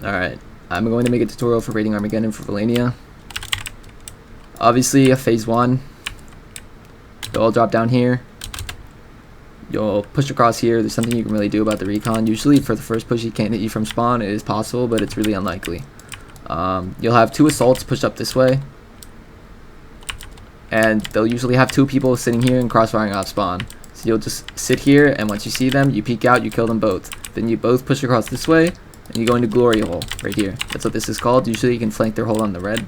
Alright, I'm going to make a tutorial for raiding Armageddon for Valania. Obviously, a phase 1. You'll all drop down here. You'll push across here. There's something you can really do about the recon. Usually, for the first push, he can't hit you from spawn. It is possible, but it's really unlikely. You'll have 2 assaults pushed up this way. And they'll usually have 2 people sitting here and crossfiring off spawn. So you'll just sit here, and once you see them, you peek out, you kill them both. Then you both push across this way, and you go into glory hole right here. That's what this is called. Usually you can flank their hole on the red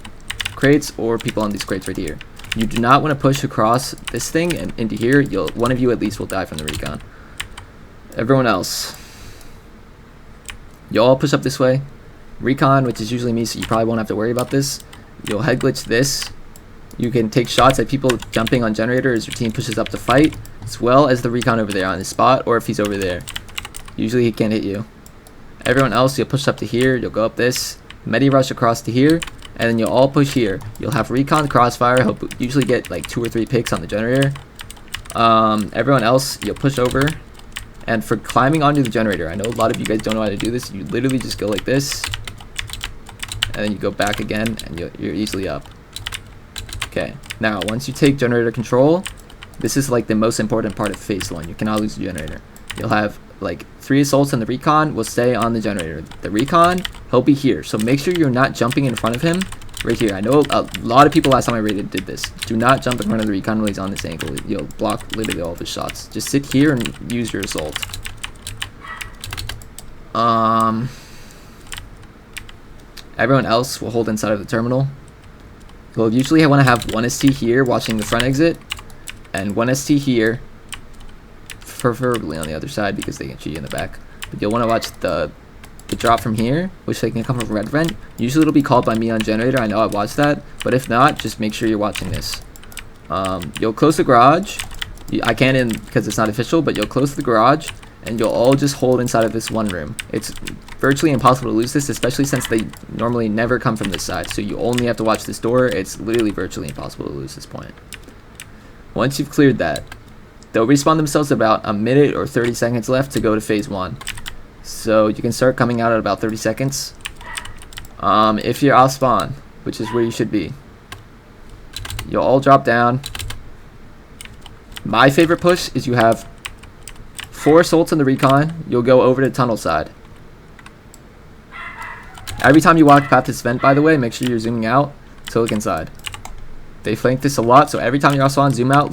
crates or people on these crates right here. You do not want to push across this thing and into here. One of you at least will die from the recon. Everyone else, you'll all push up this way. Recon, which is usually me, so you probably won't have to worry about this. You'll head glitch this. You can take shots at people jumping on generator as your team pushes up to fight, as well as the recon over there on his spot, or if he's over there. Usually he can't hit you. Everyone else, you'll push up to here, you'll go up this, medi rush across to here, and then you'll all push here. You'll have recon crossfire, usually get like 2 or 3 picks on the generator. Everyone else, you'll push over. And for climbing onto the generator, I know a lot of you guys don't know how to do this. You literally just go like this, and then you go back again, and you're easily up. Okay, now once you take generator control, this is like the most important part of phase 1. You cannot lose the generator. You'll have like 3 assaults, and the recon will stay on the generator. The recon, he'll be here, so make sure you're not jumping in front of him right here. I know a lot of people last time I raided did this. Do not jump in front of the recon while he's on this angle. You'll block literally all of his shots. Just sit here and use your assault. Everyone else will hold inside of the terminal. You'll usually want to have 1 ST here watching the front exit, and 1 ST here, preferably on the other side because they can shoot you in the back. But you'll want to watch the drop from here, which they can come from red vent. Usually it'll be called by me on generator. I know I watched that, but if not, just make sure you're watching this. You'll close the garage. I can't in because it's not official, but you'll close the garage, and you'll all just hold inside of this one room. It's virtually impossible to lose this, especially since they normally never come from this side. So you only have to watch this door. It's literally virtually impossible to lose this point. Once you've cleared that, they'll respawn themselves about a minute or 30 seconds left to go to phase 1. So you can start coming out at about 30 seconds. If you're off spawn, which is where you should be, you'll all drop down. My favorite push is you have 4 assaults in the recon. You'll go over to tunnel side. Every time you walk past this vent, by the way, make sure you're zooming out to look inside. They flank this a lot, so every time you're off spawn, zoom out,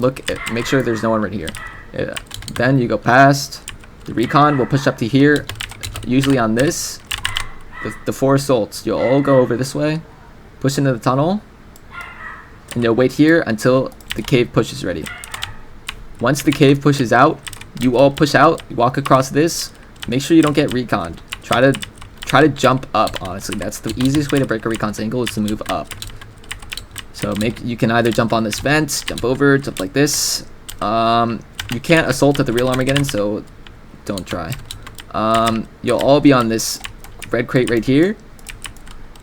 make sure there's no one right here. Then you go past. The recon will push up to here, usually on this. The 4 assaults, you'll all go over this way, push into the tunnel, and you'll wait here until the cave push is ready. Once the cave pushes out, you all push out, you walk across this. Make sure you don't get reconned. Try to jump up, honestly. That's the easiest way to break a recon's angle, is to move up. So you can either jump on this vent, jump over, jump like this. You can't assault at the real Armageddon, so don't try. You'll all be on this red crate right here.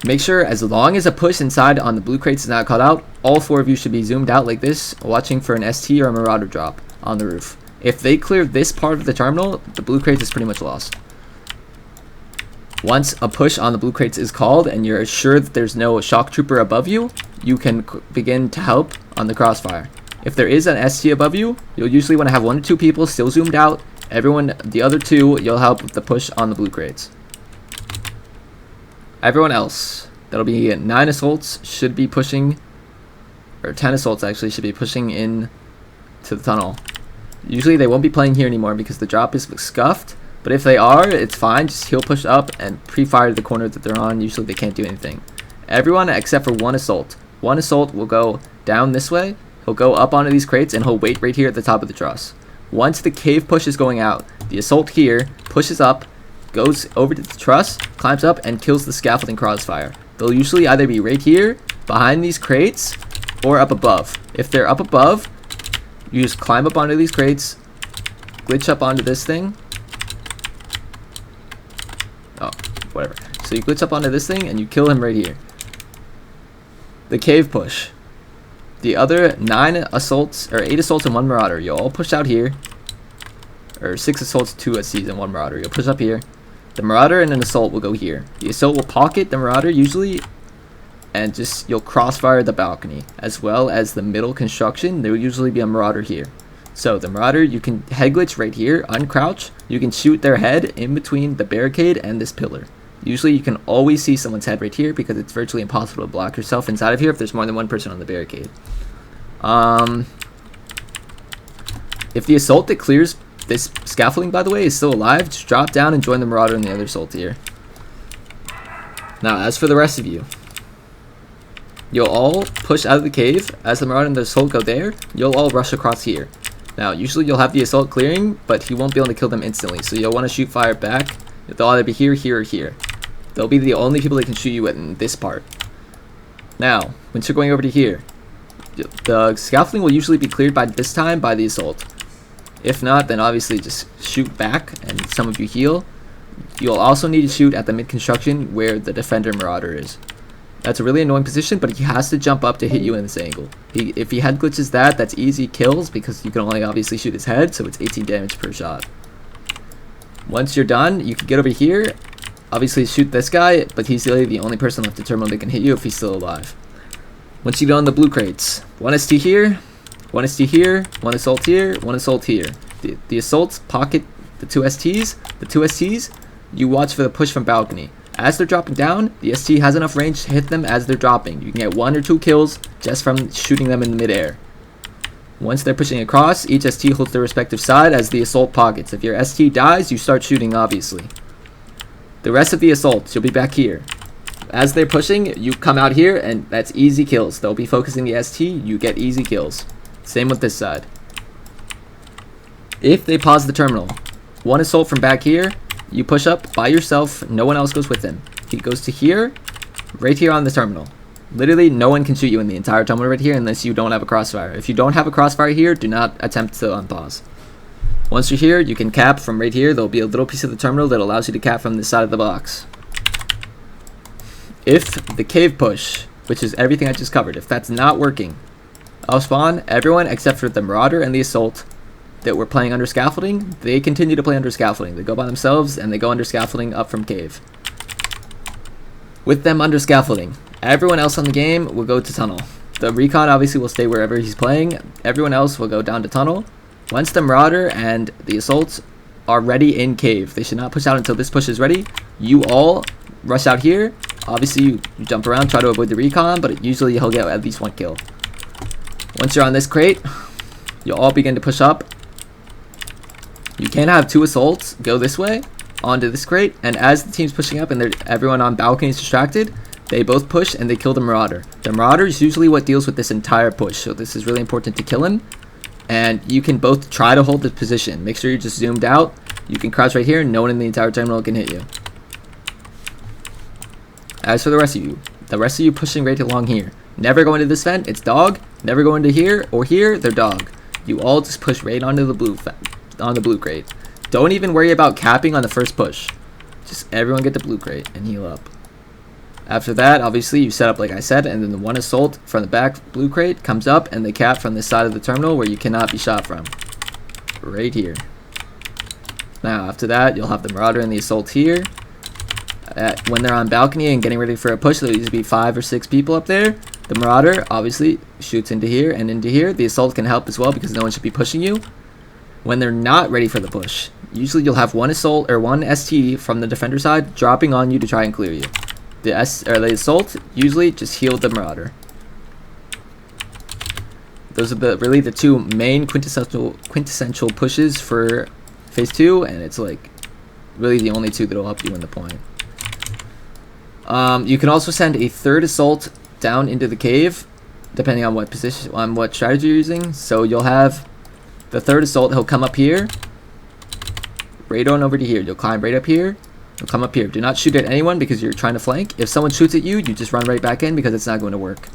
Make sure, as long as a push inside on the blue crates is not called out, all 4 of you should be zoomed out like this, watching for an ST or a Marauder drop on the roof. If they clear this part of the terminal, the blue crates is pretty much lost. Once a push on the blue crates is called and you're sure that there's no shock trooper above you, you can begin to help on the crossfire. If there is an ST above you, you'll usually want to have 1 or 2 people still zoomed out. The other 2, you'll help with the push on the blue crates. Everyone else, that'll be 9 assaults, should be pushing, or 10 assaults actually, should be pushing in to the tunnel. Usually they won't be playing here anymore because the drop is scuffed, but if they are, it's fine. Just he'll push up and pre-fire the corner that they're on. Usually they can't do anything. Everyone except for 1 assault. 1 assault will go down this way. He'll go up onto these crates and he'll wait right here at the top of the truss. Once the cave push is going out, the assault here pushes up, goes over to the truss, climbs up, and kills the scaffolding crossfire. They'll usually either be right here, behind these crates, or up above. If they're up above, you just climb up onto these crates, glitch up onto this thing. Oh, whatever. So you glitch up onto this thing, and you kill him right here. The cave push. The other 9 assaults, or 8 assaults and 1 Marauder, you'll all push out here. Or 6 assaults, 2 SCs, and 1 Marauder. You'll push up here. The Marauder and an Assault will go here. The Assault will pocket the Marauder usually, and just you'll crossfire the balcony, as well as the middle construction. There will usually be a Marauder here. So the Marauder, you can head glitch right here, uncrouch. You can shoot their head in between the barricade and this pillar. Usually you can always see someone's head right here because it's virtually impossible to block yourself inside of here if there's more than one person on the barricade. If the Assault that clears this scaffolding, by the way, is still alive, just drop down and join the Marauder and the other Assault here. Now, as for the rest of you, you'll all push out of the cave. As the Marauder and the Assault go there, you'll all rush across here. Now, usually you'll have the Assault clearing, but he won't be able to kill them instantly, so you'll want to shoot fire back. They'll either be here, here, or here. They'll be the only people that can shoot you in this part. Now, once you're going over to here, the scaffolding will usually be cleared by this time by the Assault. If not, then obviously just shoot back and some of you heal. You'll also need to shoot at the mid-construction where the Defender Marauder is. That's a really annoying position, but he has to jump up to hit you in this angle. If he head glitches that's easy kills because you can only obviously shoot his head, so it's 18 damage per shot. Once you're done, you can get over here, obviously shoot this guy, but he's really the only person left to terminal that can hit you if he's still alive. Once you get on the blue crates, one ST here, one ST here, one Assault here, one Assault here. The Assaults pocket the two STs. The two STs, you watch for the push from balcony. As they're dropping down, the ST has enough range to hit them as they're dropping. You can get 1 or 2 kills just from shooting them in midair. Once they're pushing across, each ST holds their respective side as the Assault pockets. If your ST dies, you start shooting, obviously. The rest of the Assaults, you'll be back here. As they're pushing, you come out here, and that's easy kills. They'll be focusing the ST, you get easy kills. Same with this side. If they pause the terminal, one Assault from back here, you push up by yourself, no one else goes with him. He goes to here, right here on the terminal. Literally, no one can shoot you in the entire terminal right here unless you don't have a crossfire. If you don't have a crossfire here, do not attempt to unpause. Once you're here, you can cap from right here. There'll be a little piece of the terminal that allows you to cap from this side of the box. If the cave push, which is everything I just covered, if that's not working, I'll spawn everyone except for the Marauder and the Assault that were playing under scaffolding. They continue to play under scaffolding. They go by themselves and they go under scaffolding up from cave. With them under scaffolding, everyone else on the game will go to tunnel. The recon obviously will stay wherever he's playing. Everyone else will go down to tunnel. Once the Marauder and the Assaults are ready in cave, they should not push out until this push is ready. You all rush out here. Obviously you jump around, try to avoid the recon, but usually he'll get at least 1 kill. Once you're on this crate, you'll all begin to push up. You can have 2 Assaults go this way onto this crate, and as the team's pushing up and everyone on balcony is distracted, they both push and they kill the Marauder. The Marauder is usually what deals with this entire push, so this is really important to kill him. And you can both try to hold this position. Make sure you're just zoomed out. You can crouch right here, no one in the entire terminal can hit you. As for the rest of you pushing right along here. Never go into this vent, it's dog. Never go into here or here, they're dog. You all just push right onto the blue crate. Don't even worry about capping on the first push. Just everyone get the blue crate and heal up. After that, obviously you set up like I said, and then the one Assault from the back blue crate comes up and they cap from this side of the terminal where you cannot be shot from. Right here. Now after that, you'll have the Marauder and the Assault here. When they're on balcony and getting ready for a push, there'll usually be 5 or 6 people up there. The Marauder obviously shoots into here and into here. The Assault can help as well because no one should be pushing you. When they're not ready for the push, usually you'll have one Assault or one ST from the Defender side dropping on you to try and clear you. The Assault usually just heal the Marauder. Those are really the 2 main quintessential pushes for phase 2, and it's like really the only 2 that'll help you win the point. You can also send a 3rd Assault down into the cave, depending on what strategy you're using. So you'll have the 3rd Assault. He'll come up here, right on over to here. You'll climb right up here. You'll come up here. Do not shoot at anyone because you're trying to flank. If someone shoots at you, you just run right back in because it's not going to work.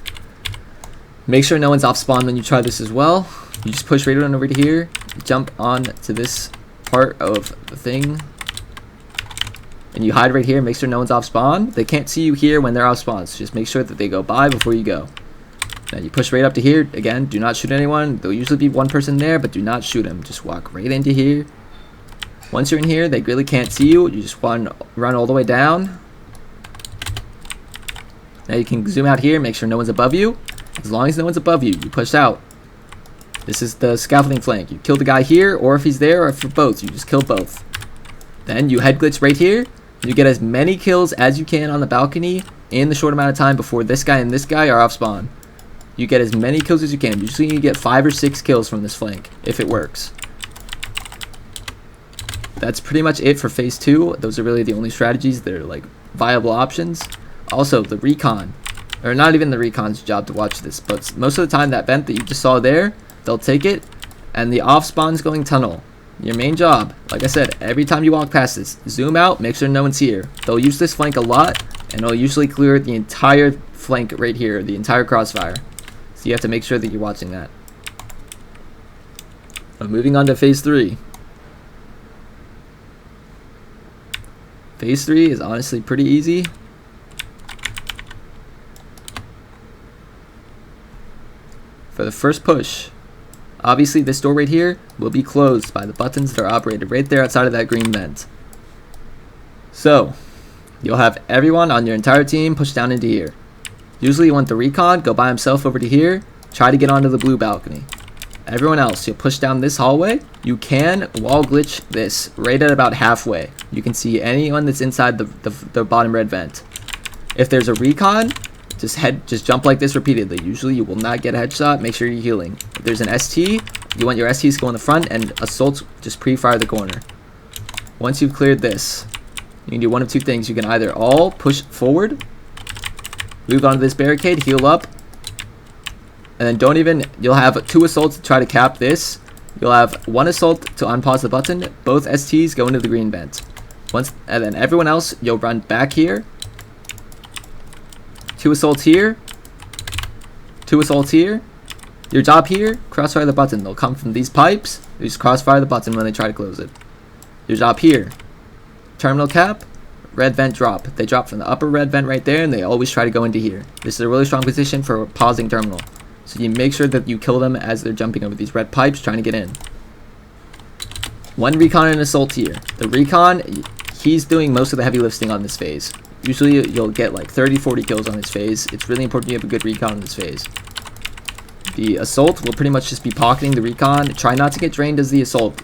Make sure no one's off spawn when you try this as well. You just push right on over to here. Jump on to this part of the thing. And you hide right here, make sure no one's off spawn. They can't see you here when they're off spawn, so just make sure that they go by before you go. Now you push right up to here. Again, do not shoot anyone. There'll usually be one person there, but do not shoot him. Just walk right into here. Once you're in here, they really can't see you. You just run all the way down. Now you can zoom out here, make sure no one's above you. As long as no one's above you, you push out. This is the scaffolding flank. You kill the guy here, or if he's there, or for both, you just kill both. Then you head glitch right here. You get as many kills as you can on the balcony in the short amount of time before this guy and this guy are off spawn. You get as many kills as you can. Usually you get 5 or 6 kills from this flank, if it works. That's pretty much it for phase 2. Those are really the only strategies that are like viable options. Also, the recon, or not even the recon's job to watch this, but most of the time that vent that you just saw there, they'll take it, and the off spawn's going tunnel. Your main job, like I said, every time you walk past this, zoom out, make sure no one's here. They'll use this flank a lot, and it'll usually clear the entire flank right here, the entire crossfire. So you have to make sure that you're watching that. Moving on to phase 3. Phase 3 is honestly pretty easy. For the first push, obviously this door right here will be closed by the buttons that are operated right there outside of that green vent. So, you'll have everyone on your entire team push down into here. Usually you want the recon, go by himself over to here, try to get onto the blue balcony. Everyone else, you'll push down this hallway. You can wall glitch this right at about halfway. You can see anyone that's inside the bottom red vent. If there's a recon, just jump like this repeatedly. Usually you will not get a headshot. Make sure you're healing. If there's an ST, you want your STs to go in the front, and assaults just pre-fire the corner. Once you've cleared this, you can do one of two things. You can either all push forward, move onto this barricade, heal up, and then you'll have 2 assaults to try to cap this. You'll have 1 assault to unpause the button. Both STs go into the green vent. And then everyone else, you'll run back here. 2 assaults here. 2 assaults here. Your job here, crossfire the button. They'll come from these pipes. You just crossfire the button when they try to close it. Your job here, terminal cap, red vent drop. They drop from the upper red vent right there, and they always try to go into here. This is a really strong position for pausing terminal. So you make sure that you kill them as they're jumping over these red pipes trying to get in. 1 recon and assault here. The recon, he's doing most of the heavy lifting on this phase. Usually you'll get like 30-40 kills on this phase. It's really important you have a good recon on this phase. The assault will pretty much just be pocketing the recon. Try not to get drained as the assault.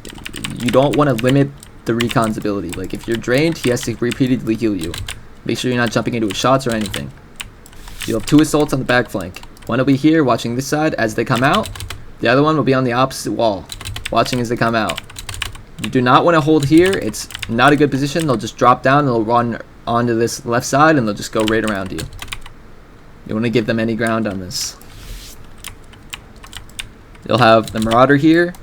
You don't want to limit the recon's ability. Like if you're drained, he has to repeatedly heal you. Make sure you're not jumping into his shots or anything. You'll have 2 assaults on the back flank. One will be here watching this side as they come out. The other one will be on the opposite wall watching as they come out. You do not want to hold here. It's not a good position. They'll just drop down and they'll run onto this left side and they'll just go right around you. You want to give them any ground on this. You'll have the Marauder here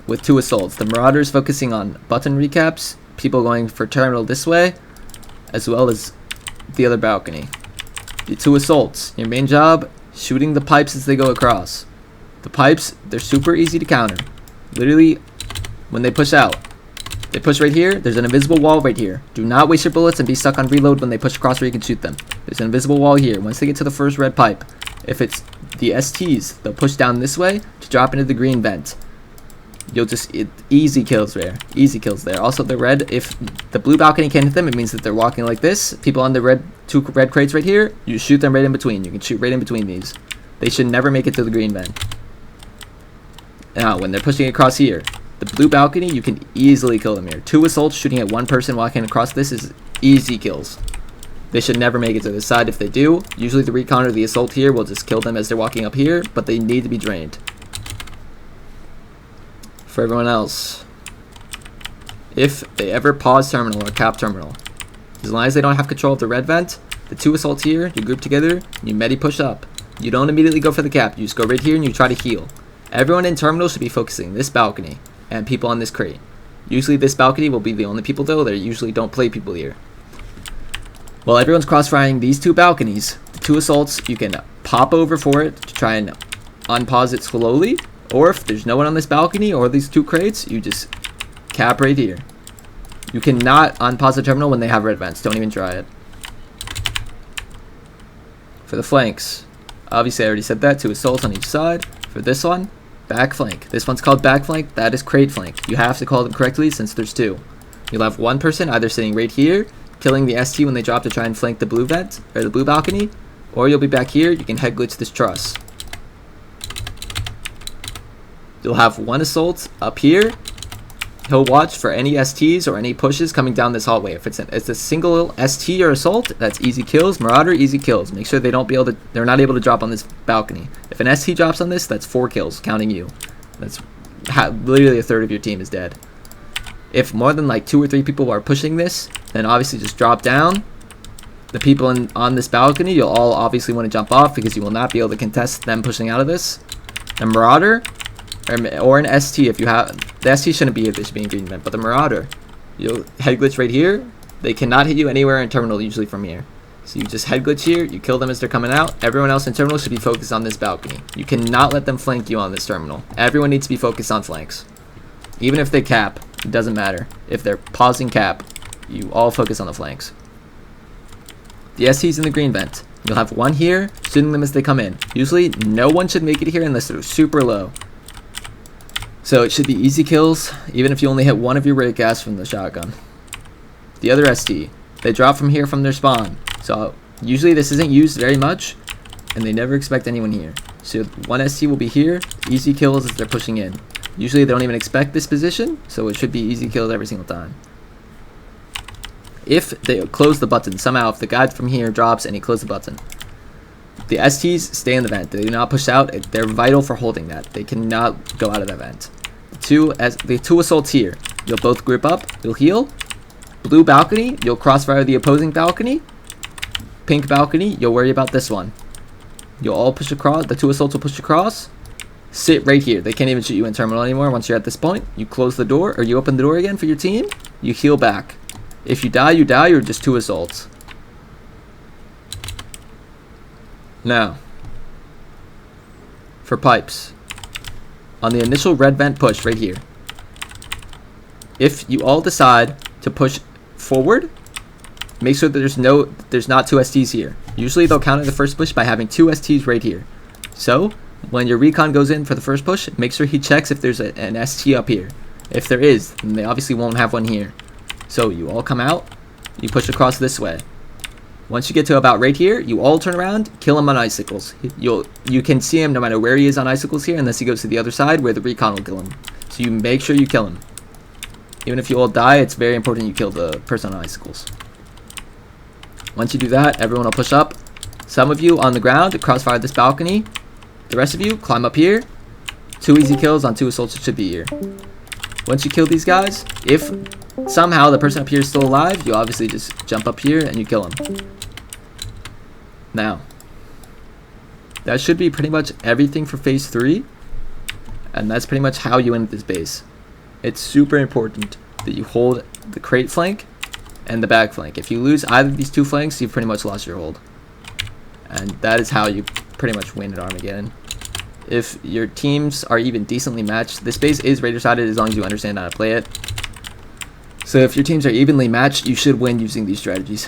with 2 assaults. The Marauder is focusing on button recaps, people going for terminal this way, as well as the other balcony. The 2 assaults. Your main job, shooting the pipes as they go across. The pipes, they're super easy to counter. Literally, when they push out, they push right here, there's an invisible wall right here. Do not waste your bullets and be stuck on reload when they push across where you can shoot them. There's an invisible wall here. Once they get to the first red pipe, if it's the STs, they'll push down this way to drop into the green vent. Easy kills there. Easy kills there. Also, the red, if the blue balcony can't hit them, it means that they're walking like this. People on the 2 red crates right here, you shoot them right in between. You can shoot right in between these. They should never make it to the green vent. Now, when they're pushing across here, the blue balcony, you can easily kill them here. 2 assaults shooting at 1 person walking across this is easy kills. They should never make it to this side. If they do, usually the recon or the assault here will just kill them as they're walking up here, but they need to be drained. For everyone else, if they ever pause terminal or cap terminal, as long as they don't have control of the red vent, the 2 assaults here, you group together, you medi push up. You don't immediately go for the cap, you just go right here and you try to heal. Everyone in terminal should be focusing this balcony and people on this crate. Usually this balcony will be the only people though, they usually don't play people here. While everyone's crossfiring these 2 balconies, the 2 assaults, you can pop over for it to try and unpause it slowly. Or if there's no one on this balcony or these 2 crates, you just cap right here. You cannot unpause the terminal when they have red vents. Don't even try it. For the flanks, obviously I already said that. 2 assaults on each side. For this one, back flank. This one's called back flank. That is crate flank. You have to call them correctly since there's 2. You'll have one person either sitting right here, killing the ST when they drop to try and flank the blue vent, or the blue balcony, or you'll be back here, you can head glitch this truss. You'll have one assault up here. He'll watch for any STs or any pushes coming down this hallway. If it's a single ST or assault, that's easy kills. Marauder, easy kills. Make sure they're not able to drop on this balcony. If an ST drops on this, that's 4 kills, counting you. That's literally a third of your team is dead. If more than like 2 or 3 people are pushing this, then obviously just drop down. The people on this balcony, you'll all obviously want to jump off because you will not be able to contest them pushing out of this. A Marauder, or an ST, if you have, the ST shouldn't be here, they should be in green vent, but the Marauder, you'll head glitch right here. They cannot hit you anywhere in terminal, usually from here. So you just head glitch here, you kill them as they're coming out. Everyone else in terminal should be focused on this balcony. You cannot let them flank you on this terminal. Everyone needs to be focused on flanks. Even if they cap, it doesn't matter. If they're pausing cap, you all focus on the flanks. The ST's in the green vent. You'll have one here, shooting them as they come in. Usually, no one should make it here unless they're super low. So it should be easy kills, even if you only hit one of your ray gas from the shotgun. The other ST, they drop from here from their spawn. So usually this isn't used very much, and they never expect anyone here. So one ST will be here, easy kills as they're pushing in. Usually they don't even expect this position, so it should be easy kills every single time. If they close the button, somehow if the guy from here drops and he closes the button, the STs stay in the vent. They do not push out. They're vital for holding that. They cannot go out of that vent. The two assaults here, you'll both group up, you'll heal. Blue balcony, you'll crossfire the opposing balcony. Pink balcony, you'll worry about this one. You'll all push across, the 2 assaults will push across. Sit right here. They can't even shoot you in terminal anymore once you're at this point. You close the door, or you open the door again for your team. You heal back. If you die, you're just 2 assaults. Now, for pipes. On the initial red vent push right here, if you all decide to push forward, make sure that there's not 2 STs here. Usually they'll counter the first push by having 2 STs right here. So when your recon goes in for the first push, make sure he checks if there's an ST up here. If there is, then they obviously won't have one here. So you all come out, you push across this way. Once you get to about right here, you all turn around, kill him on icicles. You can see him no matter where he is on icicles here, unless he goes to the other side where the recon will kill him. So you make sure you kill him. Even if you all die, it's very important you kill the person on icicles. Once you do that, everyone will push up. Some of you on the ground, crossfire this balcony. The rest of you, climb up here. 2 easy kills on 2 assaults, it should be here. Once you kill these guys, if somehow the person up here is still alive, you obviously just jump up here and you kill him. Now, that should be pretty much everything for phase 3, and that's pretty much how you end this base. It's super important that you hold the crate flank and the bag flank. If you lose either of these 2 flanks, you've pretty much lost your hold. And that is how you pretty much win at Armageddon. If your teams are even decently matched, this base is Raider-sided as long as you understand how to play it. So if your teams are evenly matched, you should win using these strategies.